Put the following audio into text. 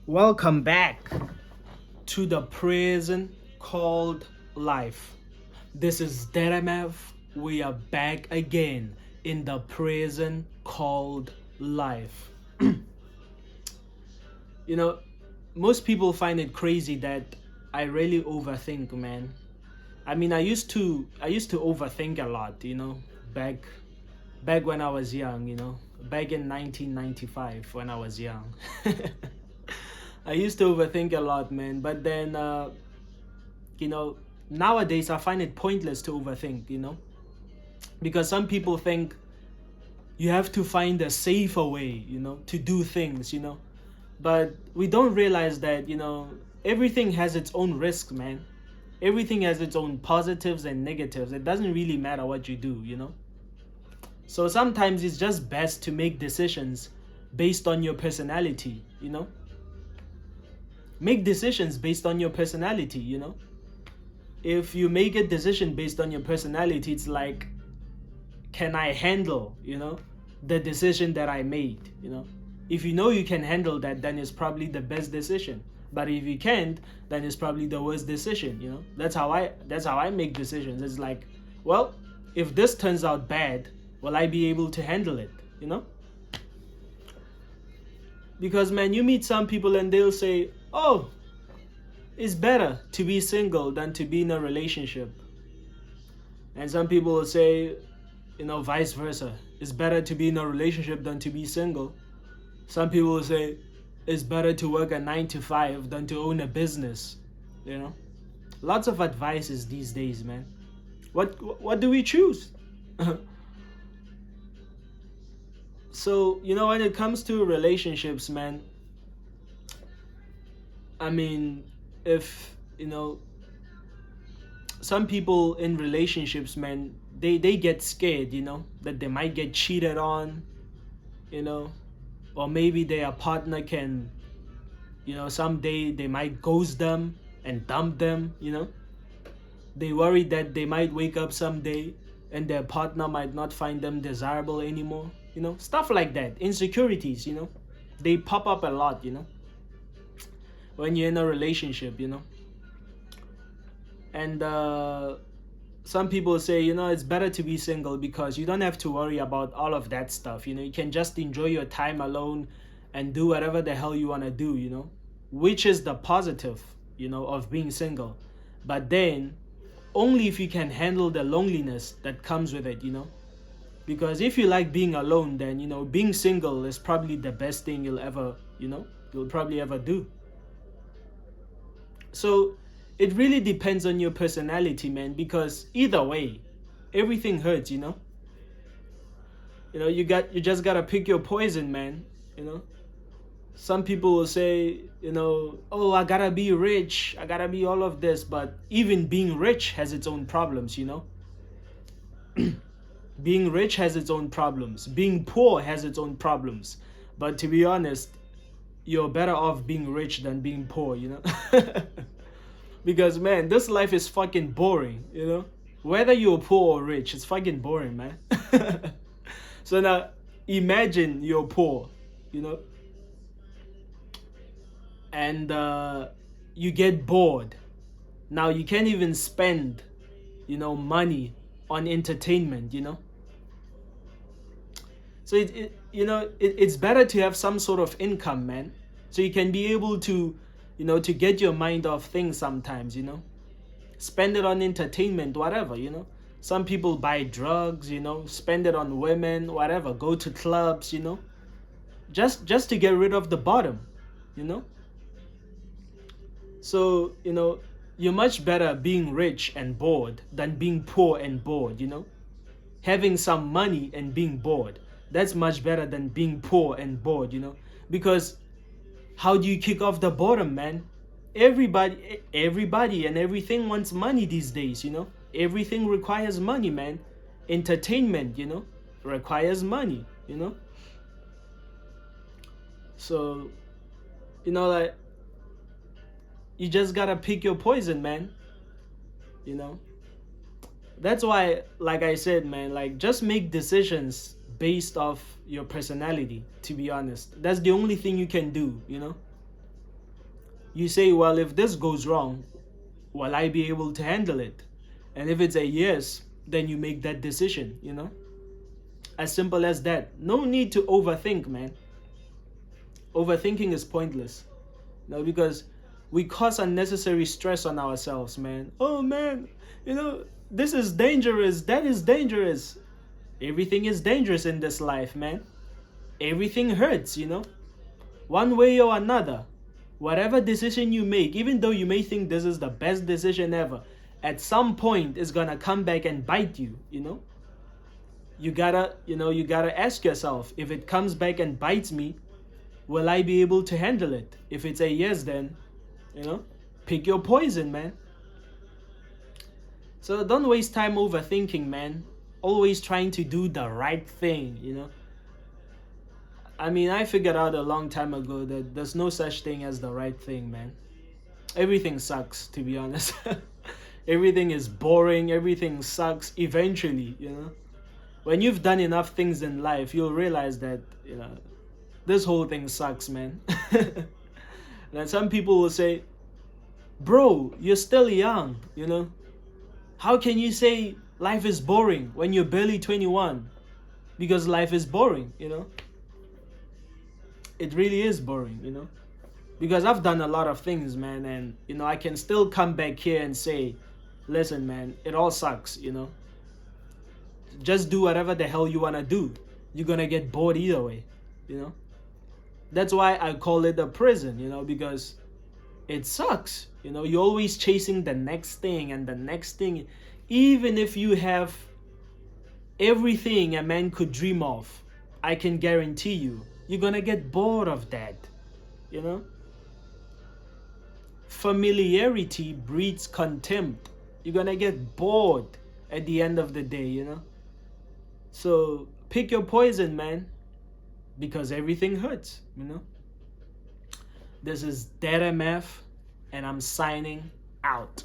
Welcome back to the prison called life. This is DeadMf. We are back again in the prison called life. You know, most people find it crazy that I really overthink, man. I mean, I used to overthink a lot, back when I was young, back in 1995 when I was young. I used to overthink a lot, man. But then, you know, nowadays I find it pointless to overthink, because some people think you have to find a safer way, to do things, But we don't realize that, everything has its own risk, man. Everything has its own positives and negatives. It doesn't really matter what you do. So sometimes it's just best to make decisions based on your personality. Make decisions based on your personality. If you make a decision based on your personality, it's like, can I handle, the decision that I made. If you know you can handle that, then it's probably the best decision. But if you can't, then it's probably the worst decision. That's how I make decisions. It's like, well, if this turns out bad, will I be able to handle it? Because, man, you meet some people and they'll say, oh, it's better to be single than to be in a relationship. And some people will say, vice versa. It's better to be in a relationship than to be single. Some people will say, it's better to work a 9 to 5 than to own a business. Lots of advices these days, man. What do we choose? So, when it comes to relationships, man, I mean, if, some people in relationships, man, they get scared, that they might get cheated on, or maybe their partner can, someday they might ghost them and dump them. They worry that they might wake up someday and their partner might not find them desirable anymore. Stuff like that. Insecurities, they pop up a lot, when you're in a relationship, And some people say, it's better to be single because you don't have to worry about all of that stuff. You can just enjoy your time alone and do whatever the hell you want to do, which is the positive, of being single. But then only if you can handle the loneliness that comes with it, because if you like being alone, then, being single is probably the best thing you'll probably ever do. So it really depends on your personality, man, because either way, everything hurts, you just gotta pick your poison, man. Some people will say, oh, I gotta be rich, I gotta be all of this, but even being rich has its own problems, Being rich has its own problems. Being poor has its own problems. But to be honest, you're better off being rich than being poor, Because, man, this life is fucking boring, Whether you're poor or rich, it's fucking boring, man. So now, imagine you're poor, and you get bored. Now, you can't even spend, money on entertainment, So it's better to have some sort of income, man. So you can be able to, to get your mind off things sometimes, Spend it on entertainment, whatever, Some people buy drugs, spend it on women, whatever, go to clubs, Just to get rid of the boredom, So, you're much better being rich and bored than being poor and bored, Having some money and being bored. That's much better than being poor and bored, Because how do you kick off the boredom, man? Everybody and everything wants money these days, Everything requires money, man. Entertainment, requires money, So, like, you just gotta pick your poison, man. That's why, like I said, man, like, just make decisions based off your personality, to be honest. That's the only thing you can do. You say, well, if this goes wrong, will I be able to handle it? And if it's a yes, then you make that decision, you know? As simple as that. No need to overthink, man. Overthinking is pointless. No, because we cause unnecessary stress on ourselves, man. Oh, man, this is dangerous. That is dangerous. Everything is dangerous in this life, man. Everything hurts, one way or another. Whatever decision you make, even though you may think this is the best decision ever, at some point it's gonna come back and bite you, You gotta ask yourself, if it comes back and bites me, will I be able to handle it? If it's a yes, then, pick your poison, man. So don't waste time overthinking, man. Always trying to do the right thing, I mean, I figured out a long time ago that there's no such thing as the right thing, man. Everything sucks, to be honest. Everything is boring. Everything sucks eventually, When you've done enough things in life, you'll realize that, this whole thing sucks, man. And some people will say, bro, you're still young, How can you say life is boring when you're barely 21? Because life is boring, It really is boring, Because I've done a lot of things, man, and, I can still come back here and say, listen, man, it all sucks, Just do whatever the hell you want to do. You're going to get bored either way, That's why I call it a prison, because it sucks. You're always chasing the next thing and the next thing. Even if you have everything a man could dream of, I can guarantee you're gonna get bored of that, Familiarity breeds contempt. You're gonna get bored at the end of the day, So pick your poison, man, because everything hurts, This is DeadMf, and I'm signing out.